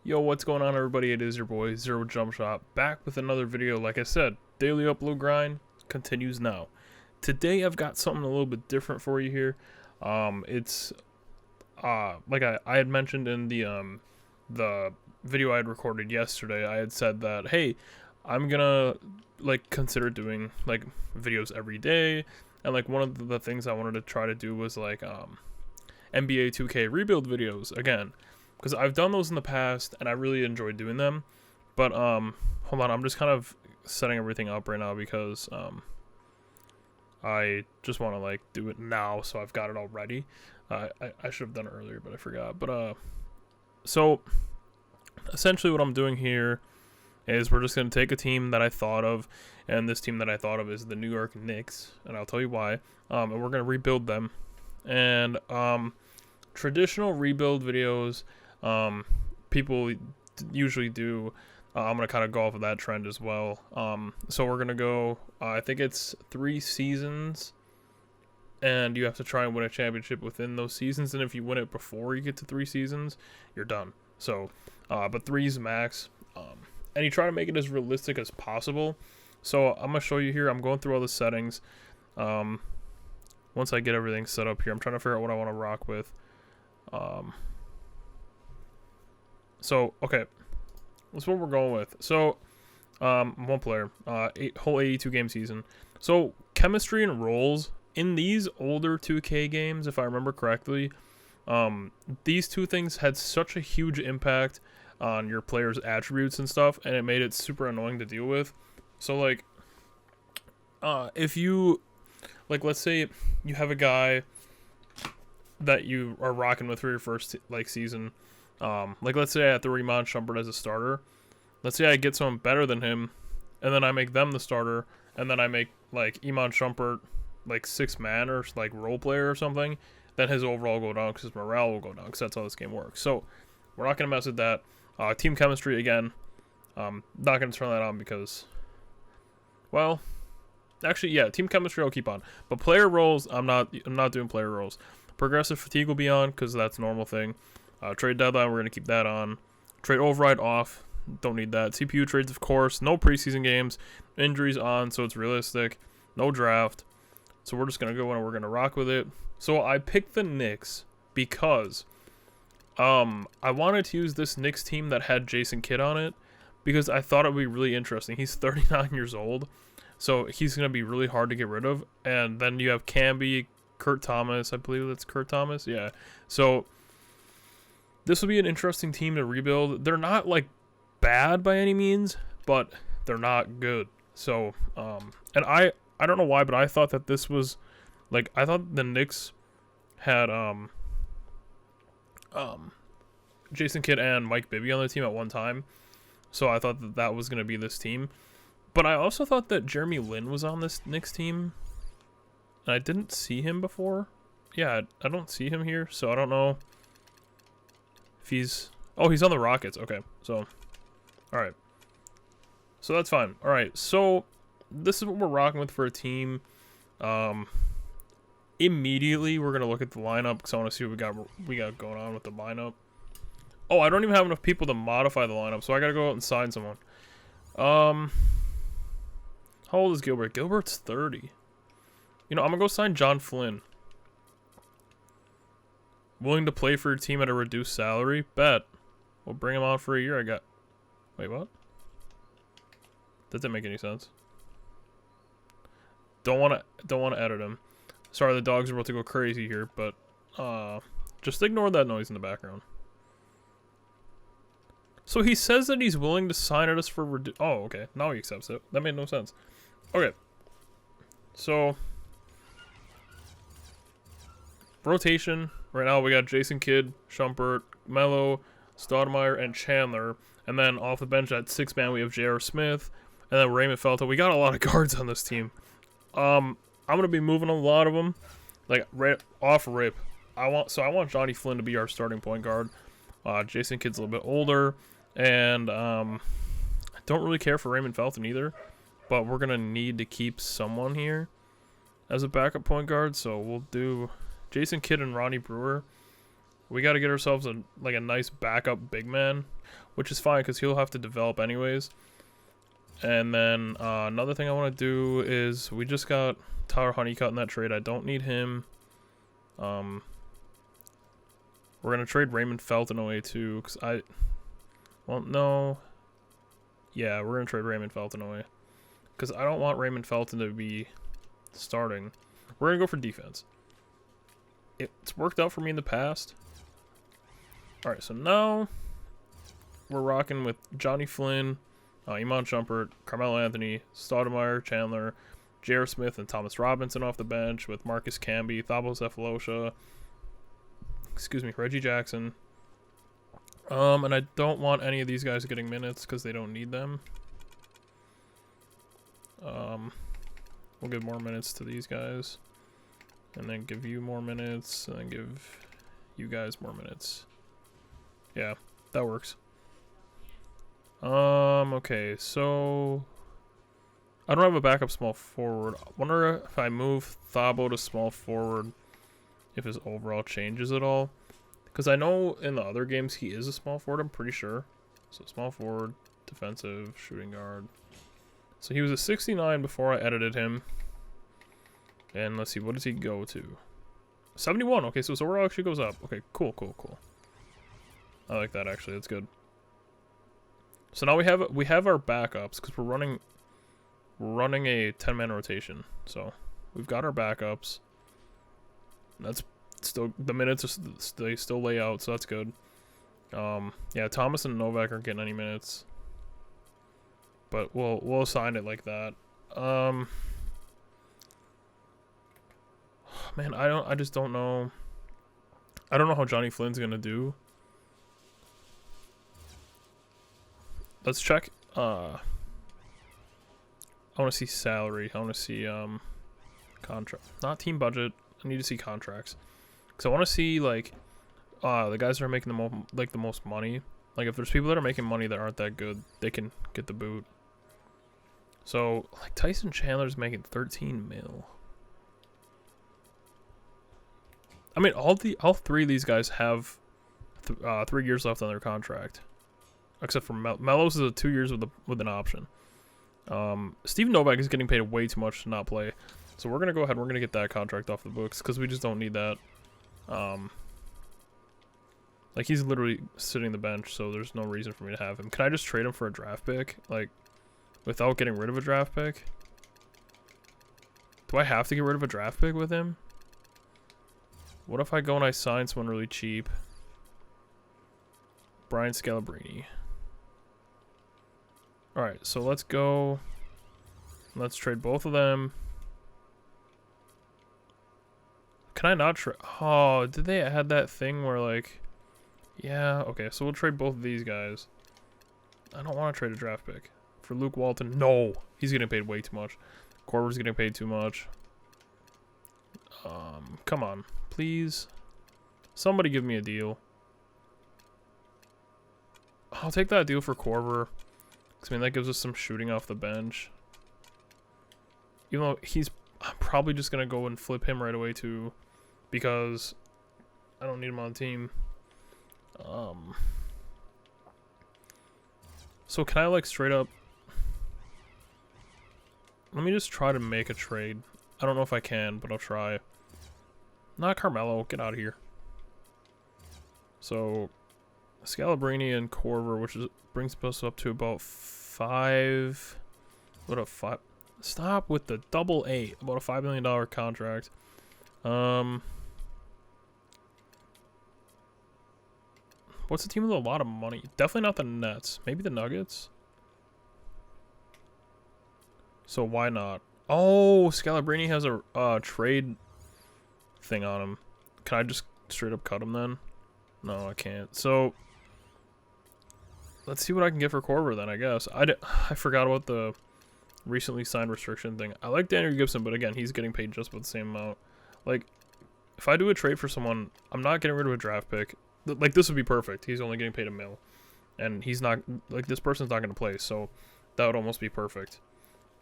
Yo, what's going on, everybody? It is your boy Zero Jump Shot, back with another video. Like I said, daily upload grind continues now. Today I've got something a little bit different for you here. It's like I had mentioned in the video I had recorded yesterday. I had said that, hey, I'm gonna consider doing videos every day, and one of the things I wanted to try to do was NBA 2K rebuild videos again. Because I've done those in the past, and I really enjoyed doing them. But, hold on, I'm just kind of setting everything up right now because, I just want to, do it now, so I've got it all ready. I should have done it earlier, but I forgot. But, so, essentially what I'm doing here is we're just going to take a team that I thought of, and this team that I thought of is the New York Knicks, and I'll tell you why. And we're going to rebuild them. And, traditional rebuild videos, people usually do. I'm gonna kind of go off of that trend as well. So we're gonna go, I think it's 3 seasons, and you have to try and win a championship within those seasons, and if you win it before you get to 3 seasons, you're done. So but 3's max, and you try to make it as realistic as possible. So I'm gonna show you here. I'm going through all the settings. Once I get everything set up here, I'm trying to figure out what I want to rock with. So okay, that's what we're going with. So one player, whole 82 game season. So chemistry and roles in these older 2K games, if I remember correctly, these two things had such a huge impact on your players' attributes and stuff, and it made it super annoying to deal with. So if you let's say you have a guy that you are rocking with for your first season, let's say I have to Iman Shumpert as a starter. Let's say I get someone better than him, and then I make them the starter, and then I make Iman Shumpert 6-man or role player or something. Then his overall will go down because his morale will go down, because that's how this game works. So we're not gonna mess with that. Team chemistry again. Not gonna turn that on because, well, actually yeah, team chemistry I'll keep on, but player roles I'm not doing player roles. Progressive fatigue will be on because that's a normal thing. Trade deadline, we're going to keep that on. Trade override off, don't need that. CPU trades, of course. No preseason games. Injuries on, so it's realistic. No draft. So we're just going to go in and we're going to rock with it. So I picked the Knicks because I wanted to use this Knicks team that had Jason Kidd on it because I thought it would be really interesting. He's 39 years old, so he's going to be really hard to get rid of. And then you have Camby, Kurt Thomas, I believe that's Kurt Thomas, yeah. So this will be an interesting team to rebuild. They're not bad by any means, but they're not good. So and I don't know why, but I thought that this was I thought the Knicks had Jason Kidd and Mike Bibby on the team at one time. So I thought that was going to be this team. But I also thought that Jeremy Lin was on this Knicks team. And I didn't see him before. Yeah, I don't see him here, so I don't know if he's... Oh, he's on the Rockets. Okay, so... Alright. So that's fine. Alright, so this is what we're rocking with for a team. Immediately, we're going to look at the lineup because I want to see what we got going on with the lineup. Oh, I don't even have enough people to modify the lineup, so I got to go out and sign someone. How old is Gilbert? Gilbert's 30. You know, I'm going to go sign John Flynn. Willing to play for your team at a reduced salary? Bet. We'll bring him on for a year. Wait, what? That didn't make any sense. Don't want to edit him. Sorry, the dogs are about to go crazy here, but just ignore that noise in the background. So he says that he's willing to sign at us for oh, okay. Now he accepts it. That made no sense. Okay. So rotation, right now we got Jason Kidd, Shumpert, Melo, Stoudemire, and Chandler. And then off the bench at 6-man we have J.R. Smith, and then Raymond Felton. We got a lot of guards on this team. I'm going to be moving a lot of them. Right off rip. I want Johnny Flynn to be our starting point guard. Jason Kidd's a little bit older. And I don't really care for Raymond Felton either. But we're going to need to keep someone here as a backup point guard. So we'll do Jason Kidd and Ronnie Brewer. We got to get ourselves a nice backup big man, which is fine because he'll have to develop anyways. And then another thing I want to do is we just got Tyler Honeycutt in that trade. I don't need him. We're gonna trade Raymond Felton away too, cause no. Yeah, we're gonna trade Raymond Felton away, cause I don't want Raymond Felton to be starting. We're gonna go for defense. It's worked out for me in the past. All right, so now we're rocking with Johnny Flynn, Iman Shumpert, Carmelo Anthony, Stoudemire, Chandler, J.R. Smith, and Thomas Robinson off the bench with Marcus Camby, Thabo Cephalosha, Reggie Jackson. And I don't want any of these guys getting minutes because they don't need them. We'll give more minutes to these guys. And then give you more minutes. And then give you guys more minutes. Yeah, that works. Okay, so I don't have a backup small forward. I wonder if I move Thabo to small forward, if his overall changes at all. Because I know in the other games he is a small forward, I'm pretty sure. So small forward, defensive, shooting guard. So he was a 69 before I edited him. And let's see, what does he go to? 71, okay, so his overall actually goes up. Okay, cool. I like that actually, that's good. So now we have our backups because we're running a 10-man rotation. So we've got our backups. That's still the minutes they still lay out, so that's good. Yeah, Thomas and Novak aren't getting any minutes, but we'll assign it like that. Man, I just don't know. I don't know how Johnny Flynn's gonna do. Let's check. I want to see salary. I want to see contract, not team budget. I need to see contracts, because I want to see like the guys that are making the most money. Like if there's people that are making money that aren't that good, they can get the boot. So like Tyson Chandler's making 13 mil. I mean, all three of these guys have 3 years left on their contract, except for Melos is 2 years with an option. Steve Novak is getting paid way too much to not play, so we're gonna go ahead and we're gonna get that contract off the books because we just don't need that. Like he's literally sitting the bench, so there's no reason for me to have him. Can I just trade him for a draft pick, like without getting rid of a draft pick? Do I have to get rid of a draft pick with him? What if I go and I sign someone really cheap? Brian Scalabrine. Alright, so let's go. Let's trade both of them. Can I not trade? Oh, did they add that thing where like... Yeah, okay, so we'll trade both of these guys. I don't want to trade a draft pick. For Luke Walton, no! He's getting paid way too much. Korver's getting paid too much. Come on. Please. Somebody give me a deal. I'll take that deal for Korver. I mean, that gives us some shooting off the bench. Even though I'm probably just going to go and flip him right away too. Because I don't need him on the team. So can I like straight up... Let me just try to make a trade. I don't know if I can, but I'll try. Not Carmelo, get out of here. So, Scalabrine and Korver, which brings us up to about 5. What a 5? Stop with the double 8. About a $5 million contract. What's a team with a lot of money? Definitely not the Nets. Maybe the Nuggets. So why not? Oh, Scalabrine has a trade thing on him. Can I just straight up cut him then? No, I can't. So let's see what I can get for Korver then, I guess. I forgot about the recently signed restriction thing. I like Daniel Gibson, but again, he's getting paid just about the same amount. Like, if I do a trade for someone, I'm not getting rid of a draft pick. Like, this would be perfect. He's only getting paid $1 million. And he's not, like, this person's not going to play, so that would almost be perfect.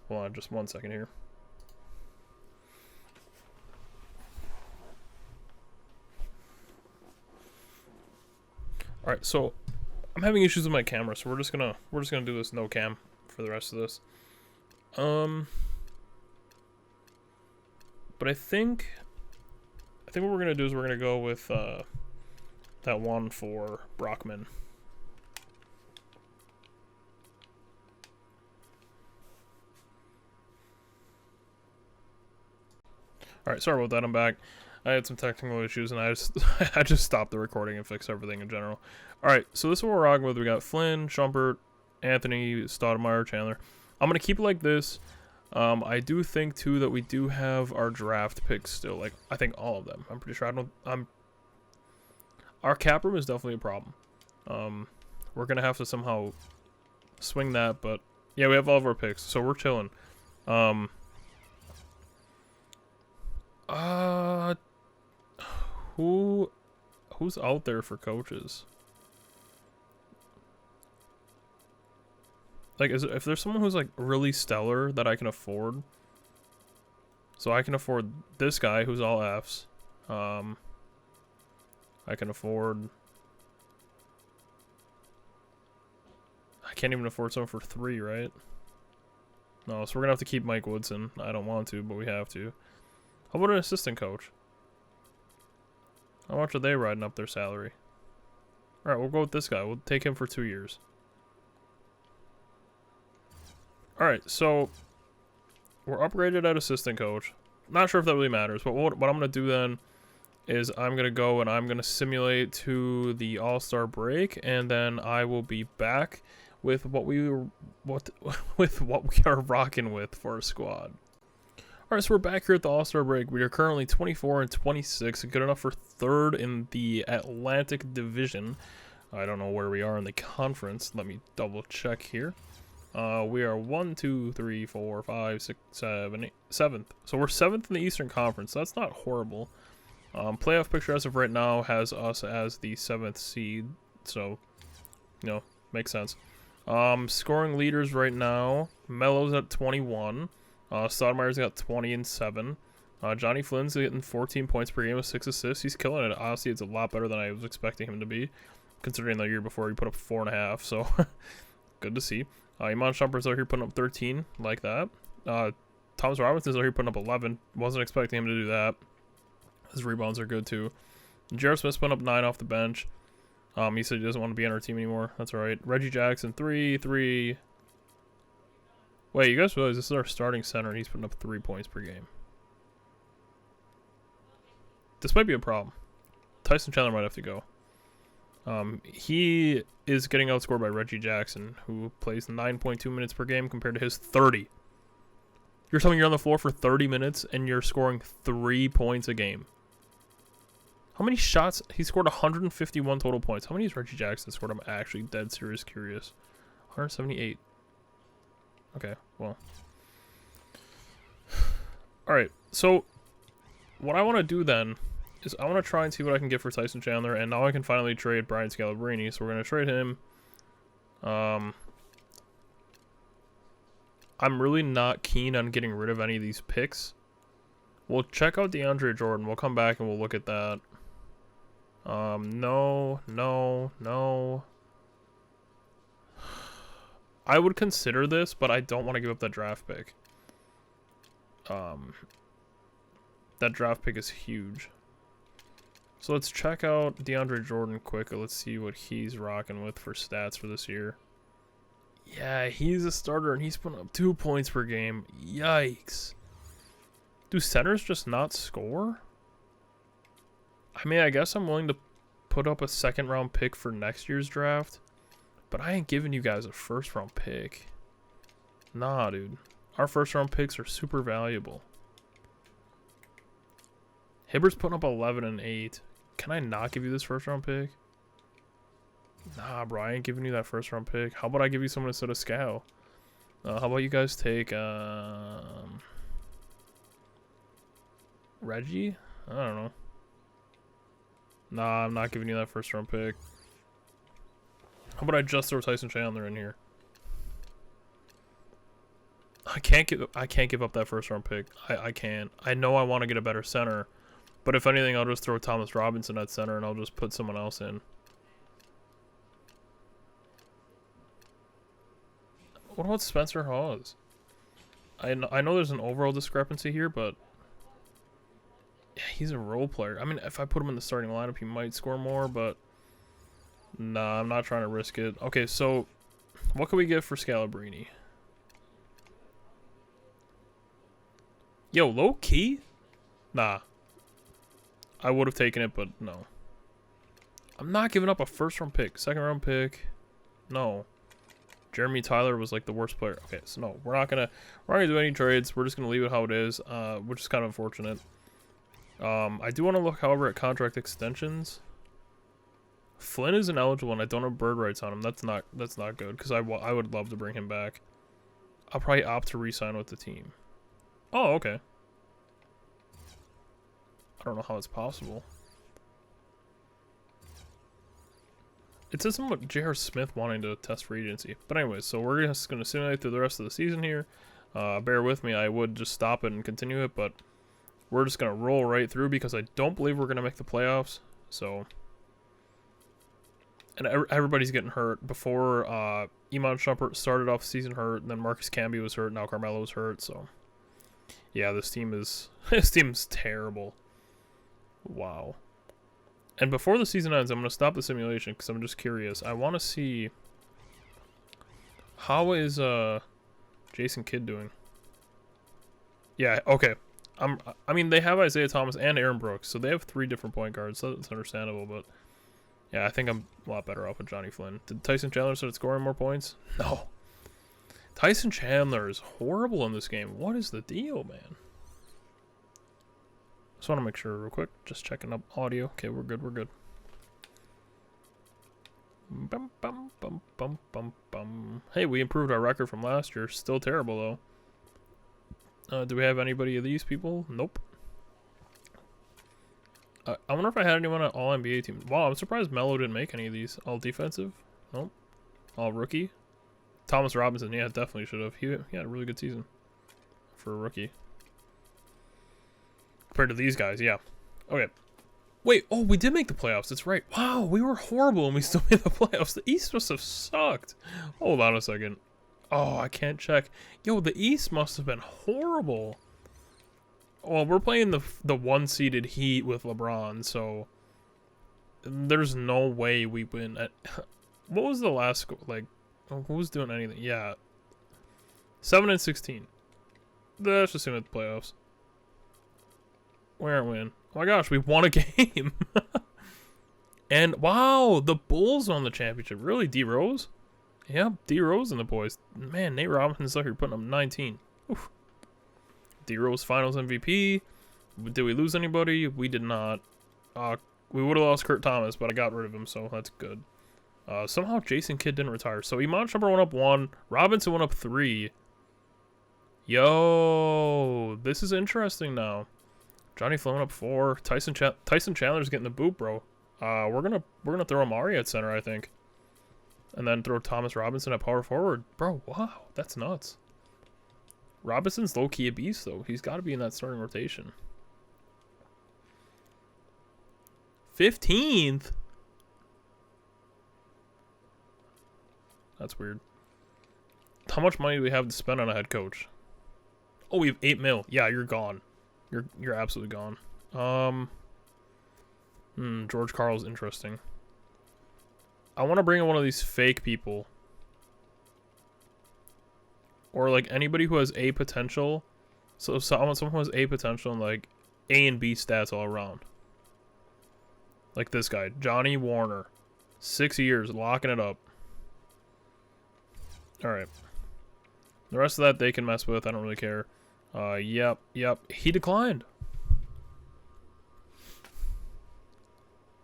Hold on, just 1 second here. All right, so I'm having issues with my camera, so we're just gonna do this no cam for the rest of this. But I think what we're gonna do is we're gonna go with that one for Brockman. All right, sorry about that. I'm back. I had some technical issues, and I just stopped the recording and fixed everything in general. All right, so this is what we're rocking with. We got Flynn, Schumpert, Anthony, Stoudemire, Chandler. I'm gonna keep it like this. I do think too that we do have our draft picks still. Like, I think all of them. I'm pretty sure. Our cap room is definitely a problem. We're gonna have to somehow swing that, but yeah, we have all of our picks, so we're chilling. Who's out there for coaches? Like, if there's someone who's like really stellar that I can afford, so I can afford this guy who's all Fs. I can afford. I can't even afford someone for 3, right? No, so we're gonna have to keep Mike Woodson. I don't want to, but we have to. How about an assistant coach? How much are they riding up their salary? Alright, we'll go with this guy. We'll take him for 2 years. Alright, so we're upgraded at assistant coach. Not sure if that really matters, but what I'm going to do then is I'm going to go and I'm going to simulate to the All-Star break, and then I will be back with what we are rocking with for a squad. Alright, so we're back here at the All-Star break. We are currently 24-26, good enough for 3rd in the Atlantic Division. I don't know where we are in the conference. Let me double check here. We are 1, 2, 3, 4, 5, 6, 7, 8, 7th. So we're 7th in the Eastern Conference. So that's not horrible. Playoff picture as of right now has us as the 7th seed. So, you know, makes sense. Scoring leaders right now, Melo's at 21. Stoudemire's got 20 and 7. Johnny Flynn's getting 14 points per game with 6 assists. He's killing it. Honestly, it's a lot better than I was expecting him to be, considering the year before he put up 4.5. So, good to see. Iman Shumpert's out here putting up 13, like that. Thomas Robinson's out here putting up 11. Wasn't expecting him to do that. His rebounds are good too. Jared Smith's putting up 9 off the bench. He said he doesn't want to be on our team anymore. That's alright. Reggie Jackson, 3. Wait, you guys realize this is our starting center and he's putting up 3 points per game. This might be a problem. Tyson Chandler might have to go. He is getting outscored by Reggie Jackson, who plays 9.2 minutes per game compared to his 30. You're telling me you're on the floor for 30 minutes and you're scoring 3 points a game. How many shots? He scored 151 total points. How many has Reggie Jackson scored? I'm actually dead serious curious. 178. Okay, well. Alright, so what I want to do then is I want to try and see what I can get for Tyson Chandler, and now I can finally trade Brian Scalabrine, so we're going to trade him. I'm really not keen on getting rid of any of these picks. We'll check out DeAndre Jordan. We'll come back and we'll look at that. No. I would consider this, but I don't want to give up that draft pick. That draft pick is huge. So let's check out DeAndre Jordan quick. Let's see what he's rocking with for stats for this year. Yeah, he's a starter and he's putting up 2 points per game. Yikes. Do centers just not score? I mean, I guess I'm willing to put up a 2nd round pick for next year's draft, but I ain't giving you guys a 1st round pick. Nah, dude. Our 1st round picks are super valuable. Hibbert's putting up 11 and 8. Can I not give you this 1st round pick? Nah, bro, I ain't giving you that 1st round pick. How about I give you someone instead of Scow? How about you guys take Reggie? I don't know. Nah, I'm not giving you that 1st round pick. How about I just throw Tyson Chandler in here? I can't give up that 1st round pick. I can't. I know I want to get a better center, but if anything, I'll just throw Thomas Robinson at center and I'll just put someone else in. What about Spencer Hawes? I know there's an overall discrepancy here, but yeah, he's a role player. I mean, if I put him in the starting lineup, he might score more, but nah, I'm not trying to risk it. Okay, so what can we get for Scalabrini? Yo, low key? Nah. I would have taken it, but no. I'm not giving up a first round pick. Second round pick. No. Jeremy Tyler was like the worst player. Okay, so no, we're not gonna do any trades. We're just gonna leave it how it is, which is kind of unfortunate. I do want to look, however, at contract extensions. Flynn is ineligible, and I don't have bird rights on him. That's not good, because I would love to bring him back. I'll probably opt to re-sign with the team. Oh, okay. I don't know how it's possible. It says something about J.R. Smith wanting to test free agency. But anyways, so we're just going to simulate through the rest of the season here. Bear with me. I would just stop it and continue it, but we're just going to roll right through because I don't believe we're going to make the playoffs. So, and everybody's getting hurt. Before, Iman Shumpert started off the season hurt, and then Marcus Camby was hurt, now Carmelo's hurt, so yeah, this team is terrible. Wow. And before the season ends, I'm going to stop the simulation because I'm just curious. I want to see, how is Jason Kidd doing? Yeah, okay. I mean, they have Isaiah Thomas and Aaron Brooks, so they have 3 different point guards, so that's understandable, but yeah, I think I'm a lot better off with Johnny Flynn. Did Tyson Chandler start scoring more points? No. Tyson Chandler is horrible in this game. What is the deal, man? Just want to make sure real quick. Just checking up audio. Okay, we're good. We're good. Bum, bum, bum, bum, bum, bum. Hey, we improved our record from last year. Still terrible, though. Do we have anybody of these people? Nope. I wonder if I had anyone on All-NBA team. Wow, I'm surprised Melo didn't make any of these. All defensive? Nope. All rookie? Thomas Robinson, yeah, definitely should have. He had a really good season for a rookie. Compared to these guys, yeah. Okay. Wait, oh, we did make the playoffs. That's right. Wow, we were horrible and we still made the playoffs. The East must have sucked. Hold on a second. Oh, I can't check. Yo, the East must have been horrible. Well, we're playing the 1-seeded Heat with LeBron, so there's no way we win. What was the last score? Like, who was doing anything? Yeah. 7-16. Let's just assume it's the playoffs. We aren't winning. Oh my gosh, we won a game. And wow, the Bulls won the championship. Really, D Rose? Yeah, D Rose and the boys. Man, Nate Robinson's lucky putting up 19. Oof. D Rose Finals MVP. Did we lose anybody? We did not. We would have lost Kurt Thomas, but I got rid of him, so that's good. Somehow Jason Kidd didn't retire. So Iman Shumpert went up 1. Robinson went up 3. Yo, this is interesting now. Johnny Flynn up 4. Tyson Chandler's getting the boot, bro. We're gonna throw Amari at center, I think, and then throw Thomas Robinson at power forward, bro. Wow, that's nuts. Robinson's low key a beast, though. He's got to be in that starting rotation. 15th. That's weird. How much money do we have to spend on a head coach? Oh, we have 8 mil. Yeah, you're gone. You're absolutely gone. George Karl's interesting. I want to bring in one of these fake people. Or like anybody who has A potential. So someone who has A potential and like A and B stats all around. Like this guy, Johnny Warner. 6 years, locking it up. Alright. The rest of that they can mess with, I don't really care. Yep. He declined.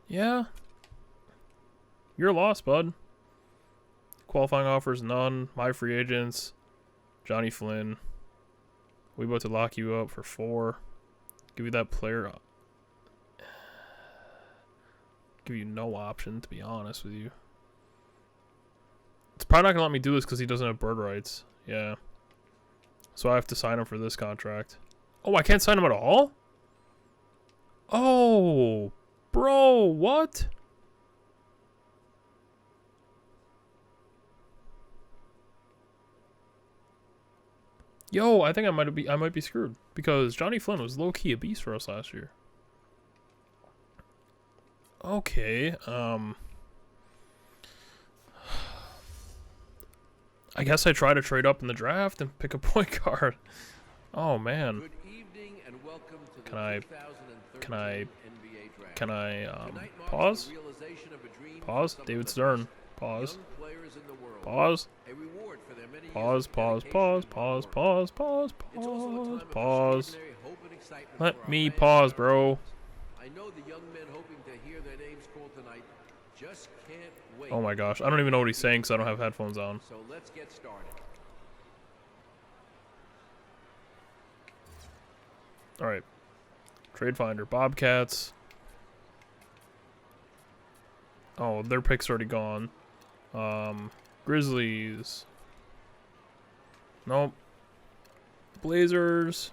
Yeah. You're lost, bud. Qualifying offers, none. My free agents. Johnny Flynn. We about to lock you up for 4. Give you that player. Give you no option, to be honest with you. It's probably not going to let me do this because he doesn't have bird rights. Yeah. So I have to sign him for this contract. Oh, I can't sign him at all? Oh, bro, what? Yo, I think I might be screwed because Johnny Flynn was low key a beast for us last year. Okay, I guess I try to trade up in the draft and pick a point guard. Oh man. Good evening and welcome to Can I NBA Draft. can I Tonight marks pause? the realization of a dream Pause. for some David of the Stern. best Pause. young players in the world. Pause. A reward for their many years Pause. of Pause. dedication Pause. and Pause. work. Pause. Pause. It's also a time Pause. of Pause. extraordinary hope and excitement for Let our me fans pause, and bro. our I know the young men hoping to hear their names called tonight just can't wait. Oh my gosh, I don't even know what he's saying because I don't have headphones on. So let's get started. All right. Trade Finder. Bobcats. Oh, their pick's already gone. Grizzlies. Nope. Blazers.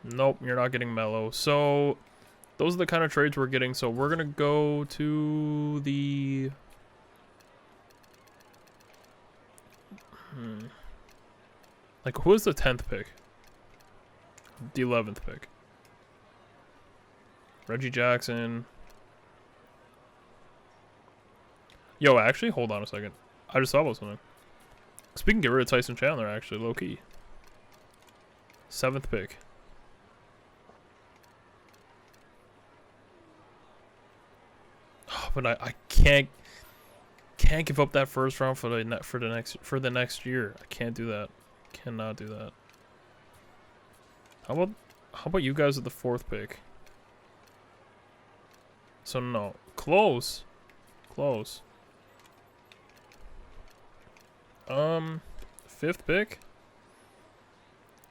Nope, you're not getting Mellow. So, those are the kind of trades we're getting. So, we're going to go to the... Like, who is the 10th pick? The 11th pick. Reggie Jackson. Yo, actually, hold on a second. I just thought about something. Speaking, get rid of Tyson Chandler, actually, low-key. 7th pick. Oh, but I can't give up that first round for the next year. I can't do that. Cannot do that. How about you guys at the 4th pick? So no, close. 5th pick.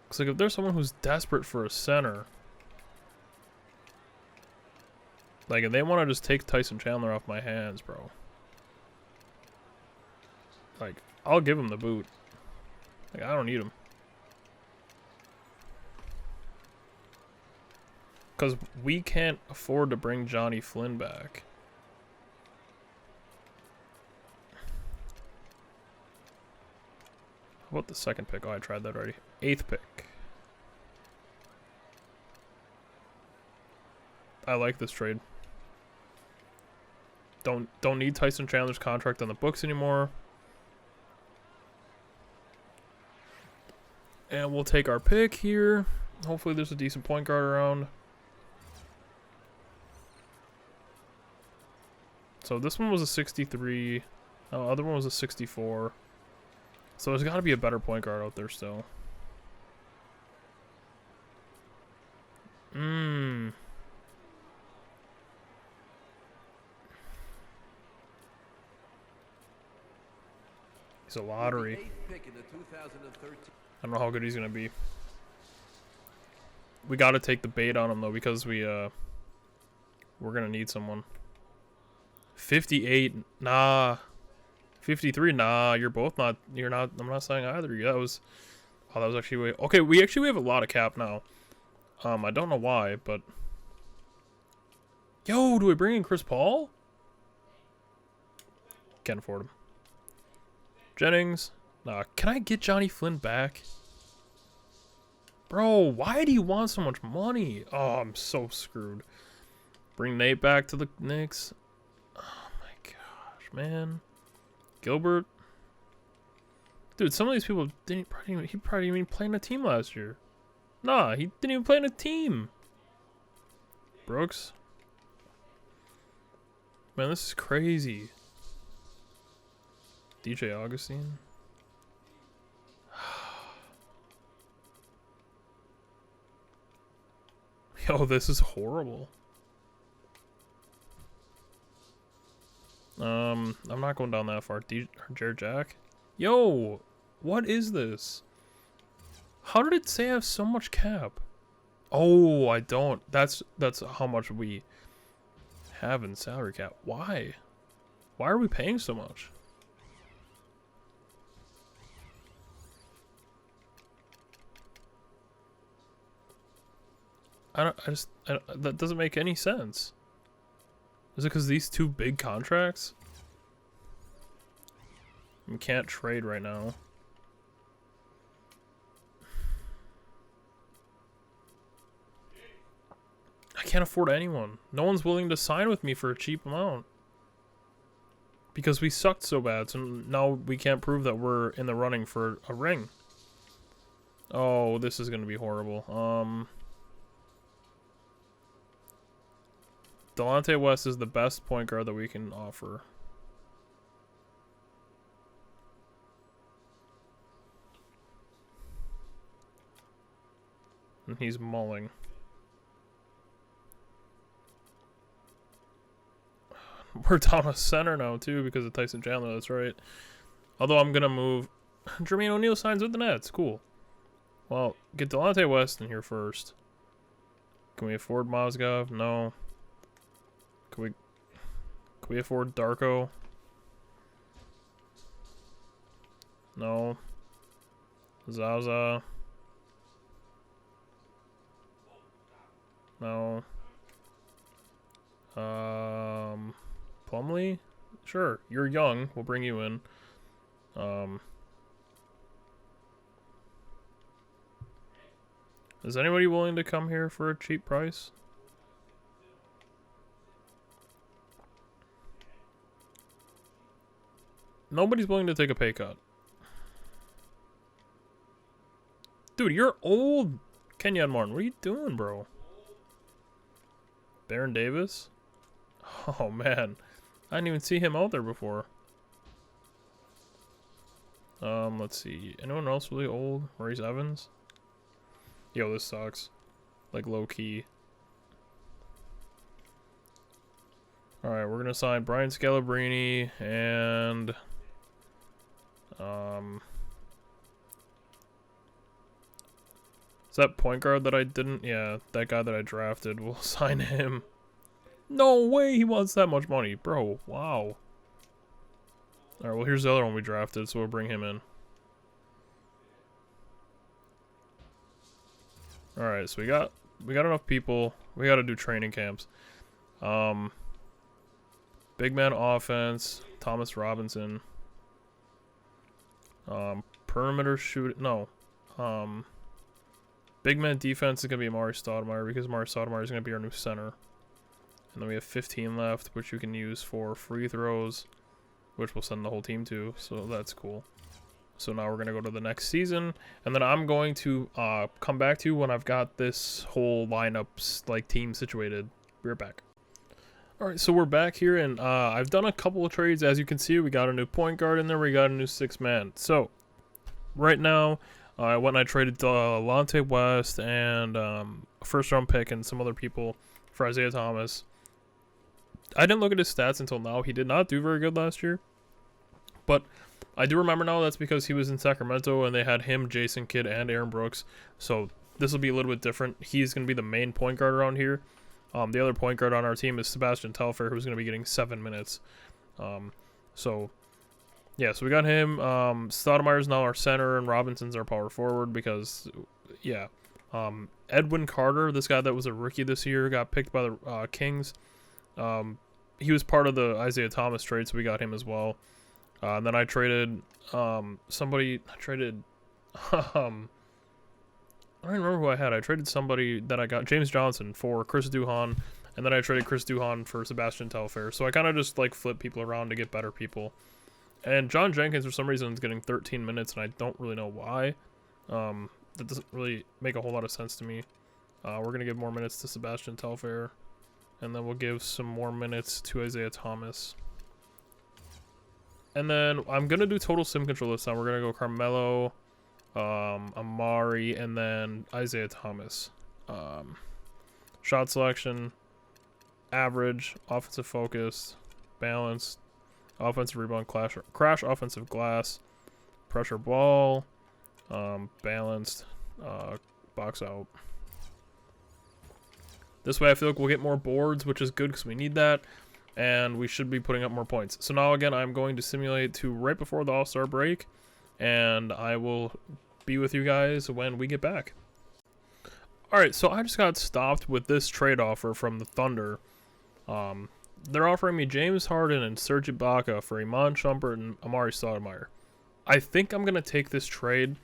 Looks like if there's someone who's desperate for a center, like if they want to just take Tyson Chandler off my hands, bro. Like I'll give him the boot. Like I don't need him. Because we can't afford to bring Johnny Flynn back. How about the 2nd pick? Oh, I tried that already. 8th pick. I like this trade. Don't need Tyson Chandler's contract on the books anymore. And we'll take our pick here. Hopefully there's a decent point guard around. So this one was a 63. The other one was a 64. So there's got to be a better point guard out there still. He's a lottery. I don't know how good he's going to be. We got to take the bait on him though because we're going to need someone. 58, nah. 53, nah. You're not. I'm not saying either. Yeah, that was actually way. Okay, we have a lot of cap now. I don't know why, but yo, do we bring in Chris Paul? Can't afford him. Jennings, nah. Can I get Johnny Flynn back? Bro, why do you want so much money? Oh, I'm so screwed. Bring Nate back to the Knicks. Oh my gosh, man. Gilbert. Dude, some of these people he probably didn't even play in a team last year. Nah, he didn't even play in a team. Brooks. Man, this is crazy. DJ Augustine. Yo, this is horrible. I'm not going down that far. Jared Jack. Yo, what is this? How did it say I have so much cap? Oh, I don't. That's how much we have in salary cap. Why? Why are we paying so much? That doesn't make any sense. Is it because these two big contracts? We can't trade right now. I can't afford anyone. No one's willing to sign with me for a cheap amount. Because we sucked so bad, so now we can't prove that we're in the running for a ring. Oh, this is gonna be horrible. Delonte West is the best point guard that we can offer. And he's mulling. We're down a center now, too, because of Tyson Chandler. That's right. Although I'm going to move... Jermaine O'Neal signs with the Nets. Cool. Well, get Delonte West in here first. Can we afford Mozgov? No. Can we afford Darko? No. Zaza? No. Plumlee? Sure. You're young. We'll bring you in. Is anybody willing to come here for a cheap price? Nobody's willing to take a pay cut. Dude, you're old. Kenyon Martin, what are you doing, bro? Baron Davis? Oh, man. I didn't even see him out there before. Let's see. Anyone else really old? Maurice Evans? Yo, this sucks. Like, low-key. Alright, we're gonna sign Brian Scalabrine and... Is that point guard that I didn't? Yeah, that guy that I drafted. We'll sign him. No way he wants that much money. Bro, wow. Alright, well, here's the other one we drafted, so we'll bring him in. Alright, so we got enough people. We gotta do training camps. Big man offense, Thomas Robinson. Perimeter shoot, no. Big man defense is gonna be Amari Stoudemire because Amari Stoudemire is gonna be our new center. And then we have 15 left, which you can use for free throws, which we'll send the whole team to, so that's cool. So now we're gonna go to the next season, and then I'm going to come back to you when I've got this whole lineups like team situated. We're back. Alright, so we're back here, and I've done a couple of trades. As you can see, we got a new point guard in there, we got a new 6-man. So, right now, I went and I traded Delonte West and a first-round pick and some other people for Isaiah Thomas. I didn't look at his stats until now. He did not do very good last year. But I do remember now that's because he was in Sacramento and they had him, Jason Kidd, and Aaron Brooks. So this will be a little bit different. He's going to be the main point guard around here. The other point guard on our team is Sebastian Telfair, who's going to be getting 7 minutes. So we got him. Stoudemire's now our center, and Robinson's our power forward because, yeah. Edwin Carter, this guy that was a rookie this year, got picked by the Kings. He was part of the Isaiah Thomas trade, so we got him as well. And then I traded somebody. I traded. I don't remember who I had. I traded somebody that I got, James Johnson, for Chris Duhon, and then I traded Chris Duhon for Sebastian Telfair. So I kind of just like flip people around to get better people. And John Jenkins, for some reason, is getting 13 minutes, and I don't really know why. That doesn't really make a whole lot of sense to me. We're going to give more minutes to Sebastian Telfair. And then we'll give some more minutes to Isaiah Thomas. And then I'm going to do total sim control this time. We're going to go Carmelo, Amari, and then Isaiah Thomas. Shot selection, average, offensive focus, balanced, offensive rebound, crash offensive glass, pressure ball, balanced, box out. This way I feel like we'll get more boards, which is good because we need that, and we should be putting up more points. So now again, I'm going to simulate to right before the All-Star break, and I will be with you guys when we get back. Alright, so I just got stopped with this trade offer from the Thunder. They're offering me James Harden and Serge Ibaka for Iman Shumpert and Amari Stoudemire. I think I'm going to take this trade,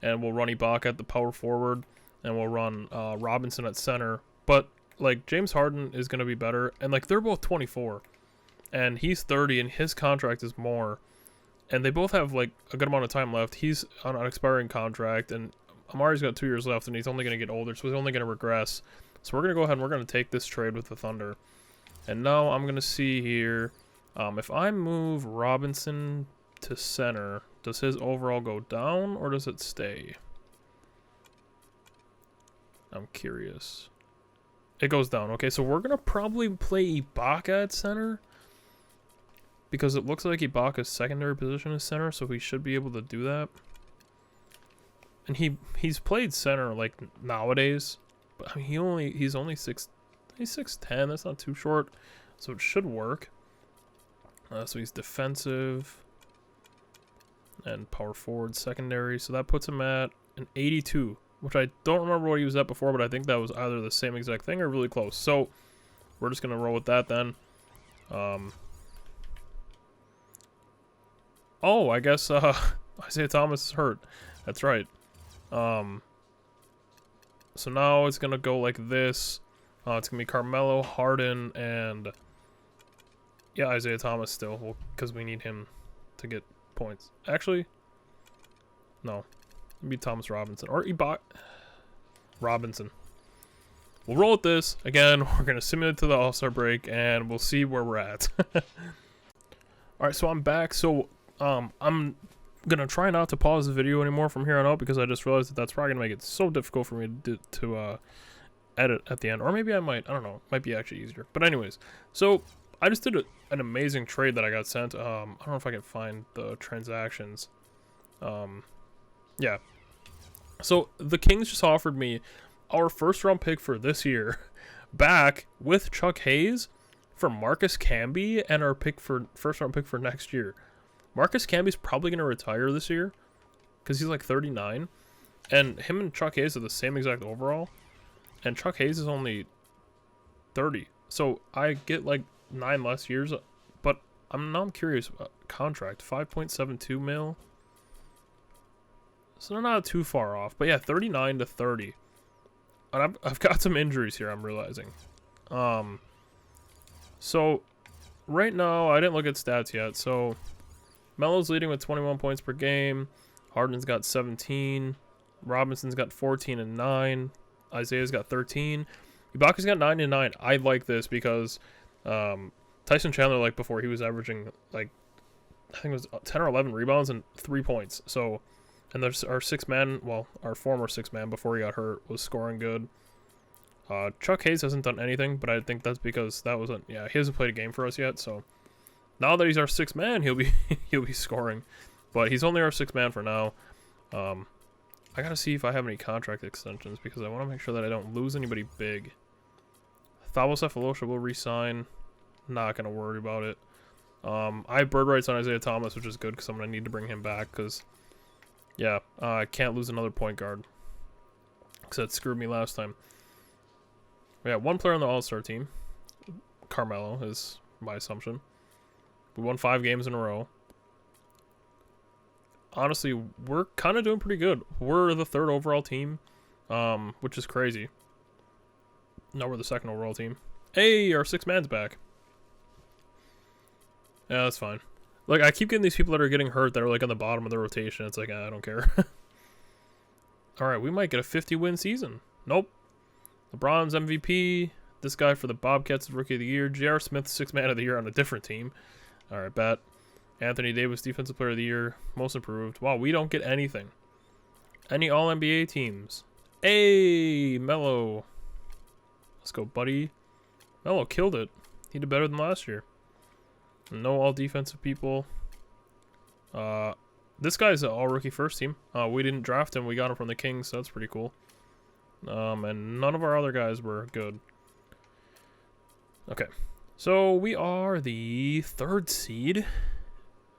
and we'll run Ibaka at the power forward, and we'll run Robinson at center. But, like, James Harden is going to be better, and, like, they're both 24, and he's 30, and his contract is more, and they both have, like, a good amount of time left. He's on an expiring contract, and Amari's got 2 years left, and he's only going to get older, so he's only going to regress. So we're going to go ahead and we're going to take this trade with the Thunder. And now I'm going to see here, if I move Robinson to center, does his overall go down or does it stay? I'm curious. It goes down. Okay, so we're going to probably play Ibaka at center, because it looks like Ibaka's secondary position is center, so he should be able to do that. And he's played center, like, nowadays. But I mean, he's only 6'10", that's not too short. So it should work. So he's defensive and power forward secondary. So that puts him at an 82, which I don't remember what he was at before, but I think that was either the same exact thing or really close. So we're just going to roll with that then. Oh, I guess Isaiah Thomas is hurt. That's right. So now it's going to go like this. It's going to be Carmelo, Harden, and yeah, Isaiah Thomas still, because we need him to get points. Actually, no. It'd be Thomas Robinson. Or Ibaka. Robinson. We'll roll with this. Again, we're going to simulate to the All-Star break, and we'll see where we're at. Alright, so I'm back. So, I'm going to try not to pause the video anymore from here on out, because I just realized that that's probably going to make it so difficult for me to edit at the end. Or maybe I might. I don't know. It might be actually easier. But anyways, so I just did an amazing trade that I got sent. I don't know if I can find the transactions. Yeah. So the Kings just offered me our first round pick for this year back with Chuck Hayes for Marcus Camby and our first round pick for next year. Marcus Camby's probably going to retire this year because he's like 39. And him and Chuck Hayes are the same exact overall. And Chuck Hayes is only 30. So I get like 9 less years. But I'm curious. Contract, 5.72 mil. So they're not too far off. But yeah, 39 to 30. And I've got some injuries here, I'm realizing. So right now, I didn't look at stats yet. So Melo's leading with 21 points per game. Harden's got 17. Robinson's got 14 and 9. Isaiah's got 13. Ibaka's got 9 and 9. I like this because Tyson Chandler, like before, he was averaging like I think it was 10 or 11 rebounds and 3 points. So, and there's our 6-man, well, our former 6-man before he got hurt was scoring good. Chuck Hayes hasn't done anything, but I think that's because that wasn't. Yeah, he hasn't played a game for us yet. So now that he's our 6-man, he'll be he'll be scoring. But he's only our 6-man for now. I gotta see if I have any contract extensions because I want to make sure that I don't lose anybody big. Thabo Cephalosha will re-sign. Not gonna worry about it. I have bird rights on Isaiah Thomas, which is good because I'm gonna need to bring him back because, yeah, I can't lose another point guard because that screwed me last time. We got one player on the All-Star team. Carmelo is my assumption. We won 5 games in a row. Honestly, we're kind of doing pretty good. We're the 3rd overall team, which is crazy. Now we're the 2nd overall team. Hey, our 6-man's back. Yeah, that's fine. Like, I keep getting these people that are getting hurt that are, like, on the bottom of the rotation. It's like, I don't care. Alright, we might get a 50-win season. Nope. LeBron's MVP. This guy for the Bobcats is Rookie of the Year. J.R. Smith, 6-man of the Year on a different team. Alright, bet. Anthony Davis, Defensive Player of the Year, Most Improved. Wow, we don't get anything. Any All-NBA teams? Hey, Melo. Let's go, buddy. Melo killed it. He did better than last year. No All-Defensive people. This guy's an All-Rookie First Team. We didn't draft him. We got him from the Kings, so that's pretty cool. And none of our other guys were good. Okay. So, we are the 3rd seed.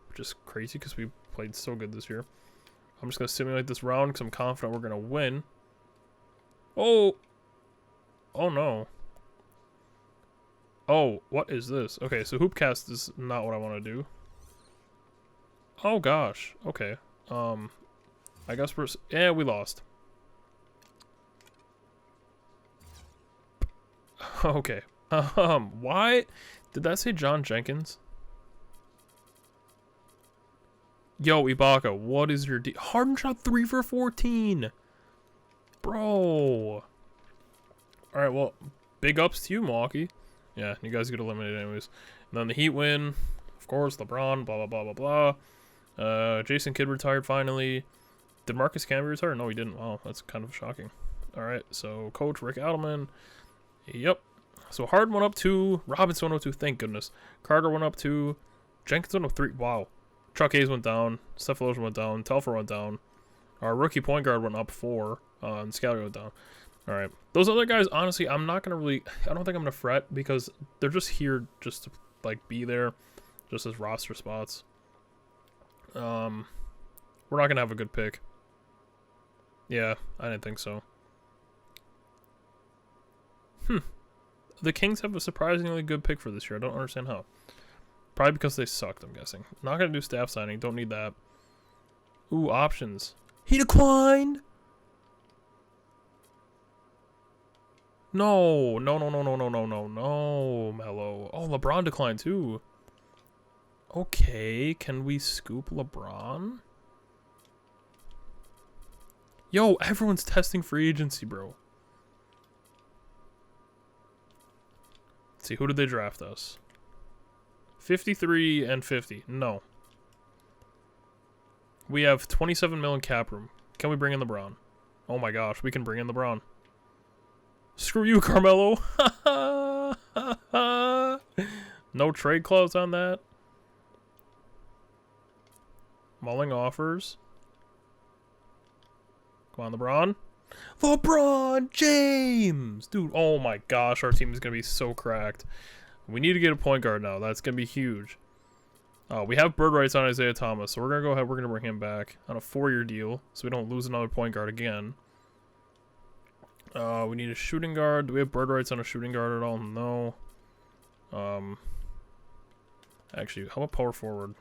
Which is crazy because we played so good this year. I'm just going to simulate this round because I'm confident we're going to win. Oh! Oh no. Oh, what is this? Okay, so Hoopcast is not what I want to do. Oh gosh. Okay. I guess we lost. Okay. Why did that say John Jenkins? Yo, Ibaka, what is your Harden shot 3 for 14. Bro. Alright, well, big ups to you, Milwaukee. Yeah, you guys get eliminated anyways. And then the Heat win. Of course, LeBron, blah, blah, blah, blah, blah. Jason Kidd retired finally. Did Marcus Camby retire? No, he didn't. Wow, that's kind of shocking. Alright, so Coach Rick Adelman. Yep. So Harden went up 2. Robinson went up 2. Thank goodness. Carter went up 2. Jenkins went up 3. Wow. Chuck Hayes went down. Steph Lotion went down. Telfer went down. Our rookie point guard went up 4. And Scally went down. Alright. Those other guys, honestly, I'm not going to really... I don't think I'm going to fret because they're just here just to, like, be there. Just as roster spots. We're not going to have a good pick. Yeah, I didn't think so. The Kings have a surprisingly good pick for this year. I don't understand how. Probably because they sucked, I'm guessing. Not going to do staff signing. Don't need that. Ooh, options. He declined! No, no, no, no, no, no, no, no, no, Mello. Oh, LeBron declined too. Okay, can we scoop LeBron? Yo, everyone's testing free agency, bro. Let's see, who did they draft us? 53 and 50. No. We have 27 million cap room. Can we bring in LeBron? Oh my gosh, we can bring in LeBron. Screw you, Carmelo. No trade clause on that. Mulling offers. Come on, LeBron. LeBron James! Dude, oh my gosh, our team is going to be so cracked. We need to get a point guard now. That's going to be huge. We have bird rights on Isaiah Thomas, so we're going to go ahead. We're going to bring him back on a 4-year deal so we don't lose another point guard again. We need a shooting guard. Do we have bird rights on a shooting guard at all? No. Actually, how about power forward?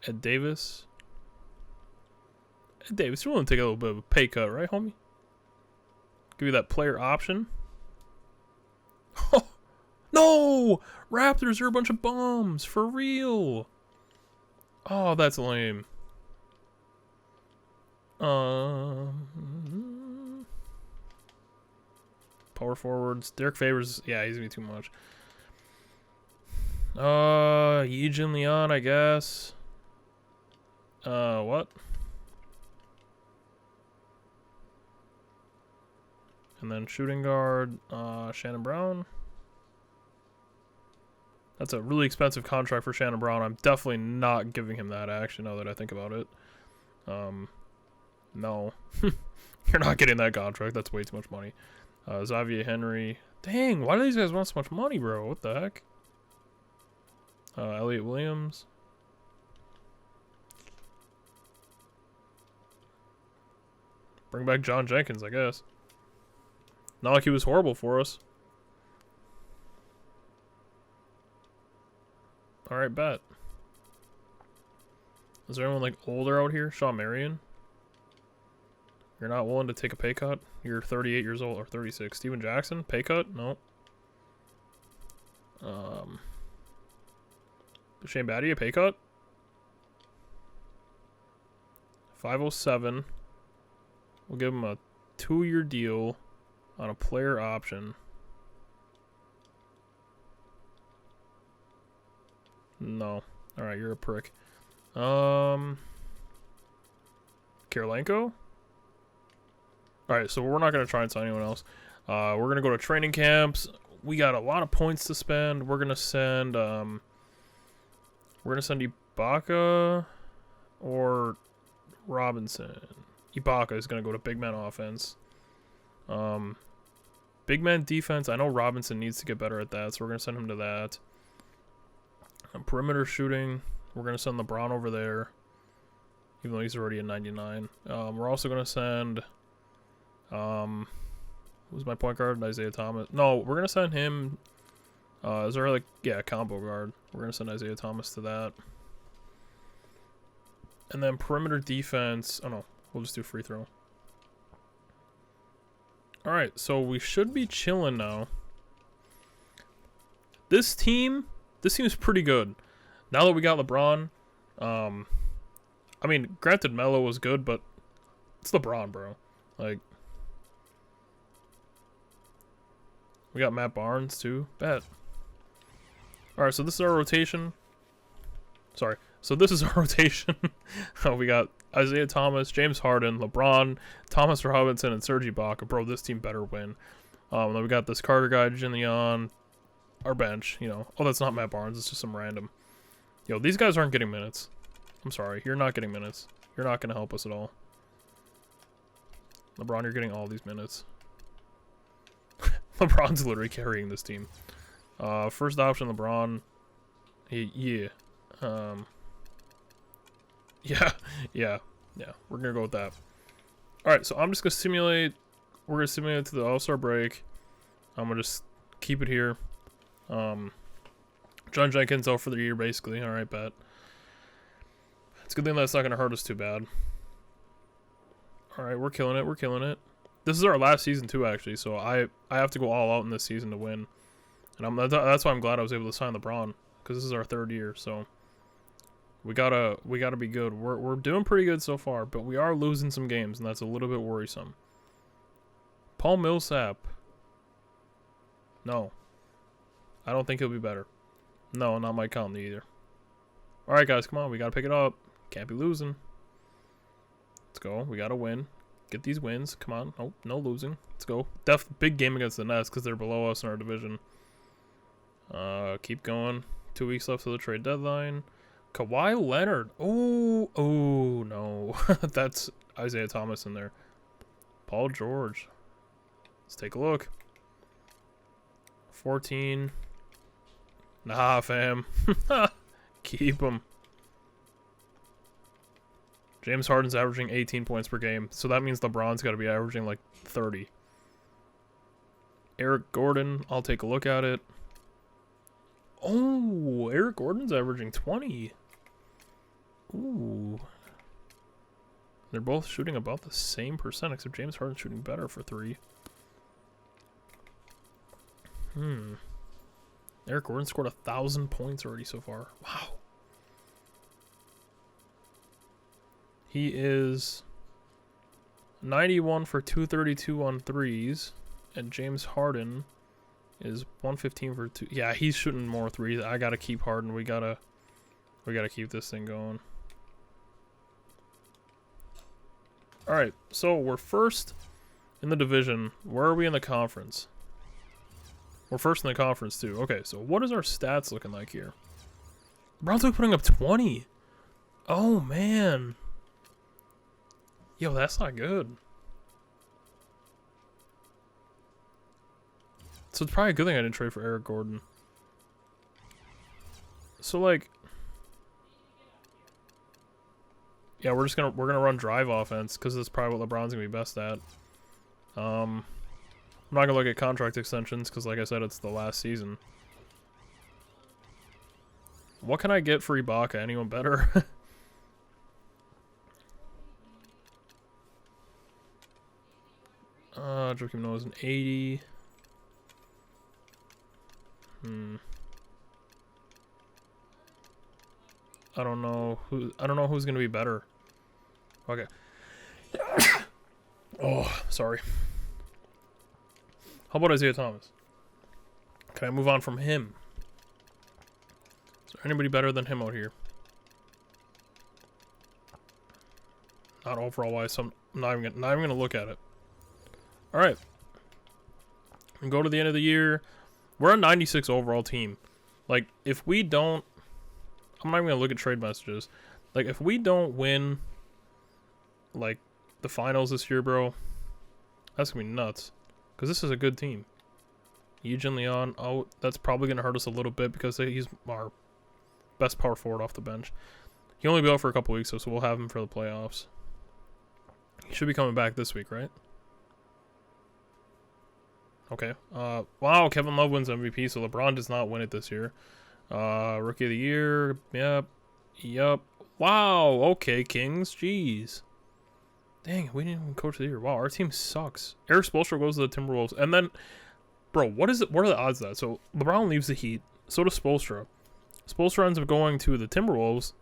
Ed Davis. Ed Davis, you're willing to take a little bit of a pay cut, right, homie? Give you that player option. No! Raptors are a bunch of bums. For real. Oh, that's lame. Power forwards. Derek Favors. Yeah, he's gonna be too much. Yijin Leon, I guess. What? And then shooting guard, Shannon Brown. That's a really expensive contract for Shannon Brown. I'm definitely not giving him that, actually, now that I think about it. No. You're not getting that contract. That's way too much money. Xavier Henry. Dang, why do these guys want so much money, bro? What the heck? Elliot Williams. Bring back John Jenkins, I guess. Not like he was horrible for us. Alright, bet. Is there anyone, like, older out here? Shawn Marion? You're not willing to take a pay cut? You're 38 years old, or 36. Steven Jackson? Pay cut? No. Shane Battier, pay cut? 507. We'll give him a 2-year deal on a player option. No. Alright, you're a prick. Karolenko? Alright, so we're not going to try and sign anyone else. We're going to go to training camps. We got a lot of points to spend. We're going to send, Ibaka or Robinson. Ibaka is going to go to big man offense. Big man defense, I know Robinson needs to get better at that, so we're going to send him to that. Perimeter shooting, we're going to send LeBron over there, even though he's already at 99. We're also going to send, who's my point guard? Isaiah Thomas. No, we're going to send him, is there like, yeah, combo guard. We're going to send Isaiah Thomas to that. And then perimeter defense. Oh no, we'll just do free throw. Alright, so we should be chilling now. This team is pretty good. Now that we got LeBron, I mean, granted Melo was good, but it's LeBron, bro. Like, we got Matt Barnes too. Bet. Alright, so this is our rotation. Sorry. So this is our rotation. We got Isaiah Thomas, James Harden, LeBron, Thomas Robinson, and Serge Ibaka. Bro, this team better win. Then we got this Carter guy, Jin Leon, our bench, you know. Oh, that's not Matt Barnes. It's just some random. Yo, these guys aren't getting minutes. I'm sorry. You're not getting minutes. You're not going to help us at all. LeBron, you're getting all these minutes. LeBron's literally carrying this team. First option, LeBron. Yeah. Yeah. We're going to go with that. Alright, so I'm just going to simulate. We're going to simulate to the All-Star break. I'm going to just keep it here. John Jenkins out for the year, basically. Alright, bet. It's a good thing that's not going to hurt us too bad. Alright, we're killing it. We're killing it. This is our last season, too, actually. So I have to go all out in this season to win. And that's why I'm glad I was able to sign LeBron. Because this is our third year, so... We gotta be good. We're doing pretty good so far, but we are losing some games, and that's a little bit worrisome. Paul Millsap. No. I don't think he'll be better. No, not Mike Conley either. Alright, guys, come on. We gotta pick it up. Can't be losing. Let's go. We gotta win. Get these wins. Come on. Oh, no losing. Let's go. Big game against the Nets because they're below us in our division. Keep going. 2 weeks left to the trade deadline. Kawhi Leonard. Oh no. That's Isaiah Thomas in there. Paul George. Let's take a look. 14. Nah, fam. Keep him. James Harden's averaging 18 points per game, so that means LeBron's got to be averaging like 30. Eric Gordon, I'll take a look at it. Oh, Eric Gordon's averaging 20. Ooh. They're both shooting about the same percent, except James Harden's shooting better for 3. Eric Gordon scored 1,000 points already so far. Wow. He is 91 for 232 on threes, and James Harden is 115 for 2. Yeah, he's shooting more threes. I gotta keep Harden. We gotta keep this thing going. All right, so we're first in the division. Where are we in the conference? We're first in the conference too. Okay, so what is our stats looking like here? Browns putting up 20. Oh man. Yo, that's not good. So it's probably a good thing I didn't trade for Eric Gordon. So like, yeah, we're gonna run drive offense because that's probably what LeBron's gonna be best at. I'm not gonna look at contract extensions because, like I said, it's the last season. What can I get for Ibaka? Anyone better? Joakim Noah's an 80. I don't know who's gonna be better. Okay. Oh, sorry. How about Isaiah Thomas? Can I move on from him? Is there anybody better than him out here? Not overall wise, so I'm not even gonna look at it. All right. And go to the end of the year. We're a 96 overall team. Like, if we don't... I'm not even going to look at trade messages. Like, if we don't win, like, the finals this year, bro, that's going to be nuts. Because this is a good team. Jin Leon, oh, that's probably going to hurt us a little bit because he's our best power forward off the bench. He'll only be out for a couple weeks, so we'll have him for the playoffs. He should be coming back this week, right? Okay. Wow, Kevin Love wins MVP, so LeBron does not win it this year. Rookie of the year. Yep. Wow. Okay, Kings. Jeez. Dang, we didn't even coach of the year. Wow, our team sucks. Eric Spoelstra goes to the Timberwolves, and then, bro, what is it? What are the odds of that? So LeBron leaves the Heat. So does Spoelstra. Spoelstra ends up going to the Timberwolves,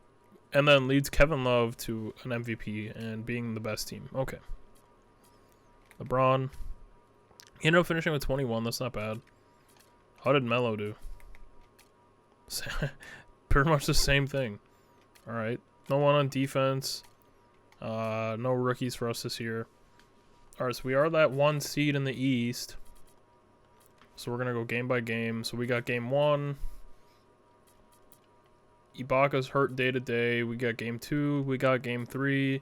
and then leads Kevin Love to an MVP and being the best team. Okay. LeBron. He ended up finishing with 21. That's not bad. How did Melo do? Pretty much the same thing. All right. No one on defense. No rookies for us this year. All right, so we are that 1 seed in the East. So we're going to go game by game. So we got game 1. Ibaka's hurt day to day. We got game 2. We got game 3.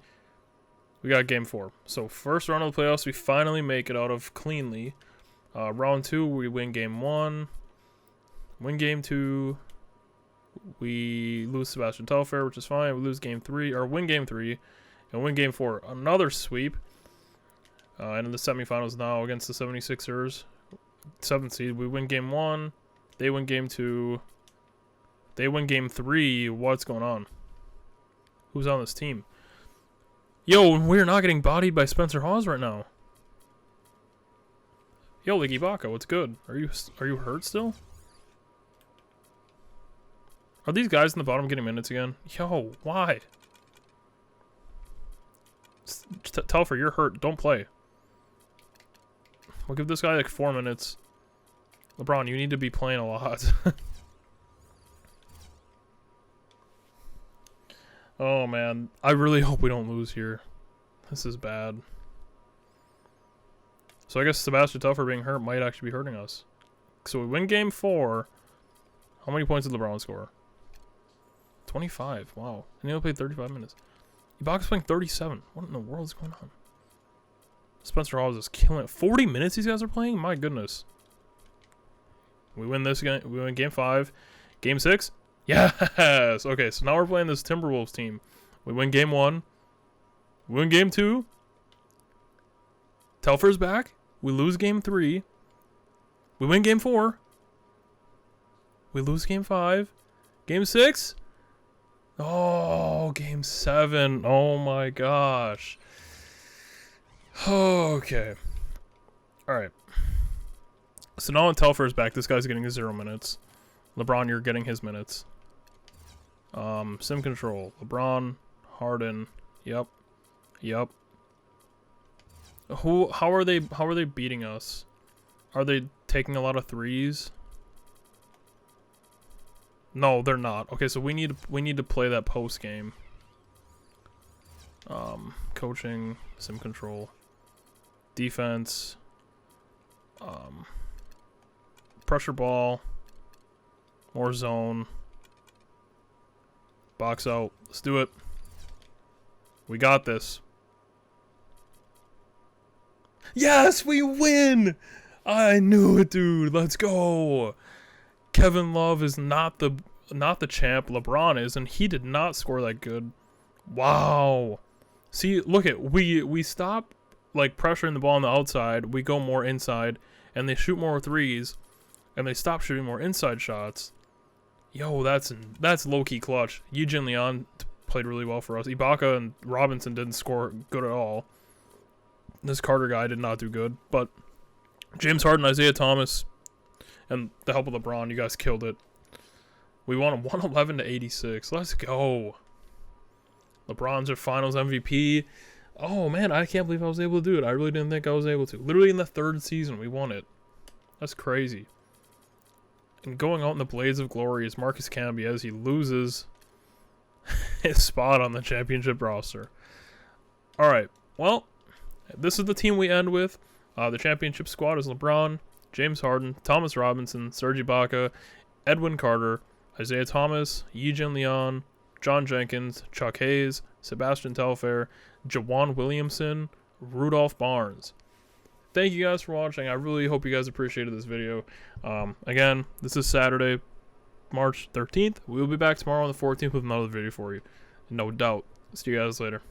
We got game 4. So first round of the playoffs, we finally make it out of cleanly. Round 2, we win game 1. Win game 2. We lose Sebastian Telfair, which is fine. We lose game 3, or win game 3. And win game 4. Another sweep. And in the semifinals now against the 76ers. 7th seed. We win game 1. They win game 2. They win game 3. What's going on? Who's on this team? Yo, we're not getting bodied by Spencer Hawes right now. Yo, Iggy Ibaka, what's good? Are you hurt still? Are these guys in the bottom getting minutes again? Yo, why? Telfer, you're hurt. Don't play. We'll give this guy like 4 minutes. LeBron, you need to be playing a lot. Oh, man. I really hope we don't lose here. This is bad. So I guess Sebastian Telfer being hurt might actually be hurting us. So we win game 4. How many points did LeBron score? 25. Wow. And he only played 35 minutes. Ibaka's playing 37. What in the world is going on? Spencer Hawes is killing it. 40 minutes these guys are playing? My goodness. We win this game. We win game 5. Game 6? Yes! Okay, so now we're playing this Timberwolves team. We win game 1. We win game 2. Telfer's back. We lose game 3. We win game 4. We lose game 5. Game 6? Oh, game 7. Oh my gosh. Okay. Alright. So now when Telfer is back, this guy's getting 0 minutes. LeBron, you're getting his minutes. Sim control. LeBron, Harden. Yep. Yep. How are they beating us? Are they taking a lot of threes? No, they're not. Okay, so we need to play that post game. Coaching, sim control, defense, pressure ball, more zone, box out. Let's do it. We got this. Yes, we win! I knew it, dude. Let's go. Kevin Love is not the champ. LeBron is, and he did not score that good. Wow. See, look at we stop like pressuring the ball on the outside. We go more inside, and they shoot more threes, and they stop shooting more inside shots. Yo, that's low key clutch. Eugene Leon played really well for us. Ibaka and Robinson didn't score good at all. This Carter guy did not do good, but James Harden, Isaiah Thomas, and the help of LeBron, you guys killed it. We won 111-86. Let's go. LeBron's our finals MVP. Oh, man, I can't believe I was able to do it. I really didn't think I was able to. Literally in the 3rd season, we won it. That's crazy. And going out in the blades of glory is Marcus Camby as he loses his spot on the championship roster. All right, well, this is the team we end with. The championship squad is LeBron, James Harden, Thomas Robinson, Serge Ibaka, Edwin Carter, Isaiah Thomas, Eugene Leon, John Jenkins, Chuck Hayes, Sebastian Telfair, Jawan Williamson, Rudolph Barnes. Thank you guys for watching. I really hope you guys appreciated this video. Again, this is Saturday, March 13th. We will be back tomorrow on the 14th with another video for you. No doubt. See you guys later.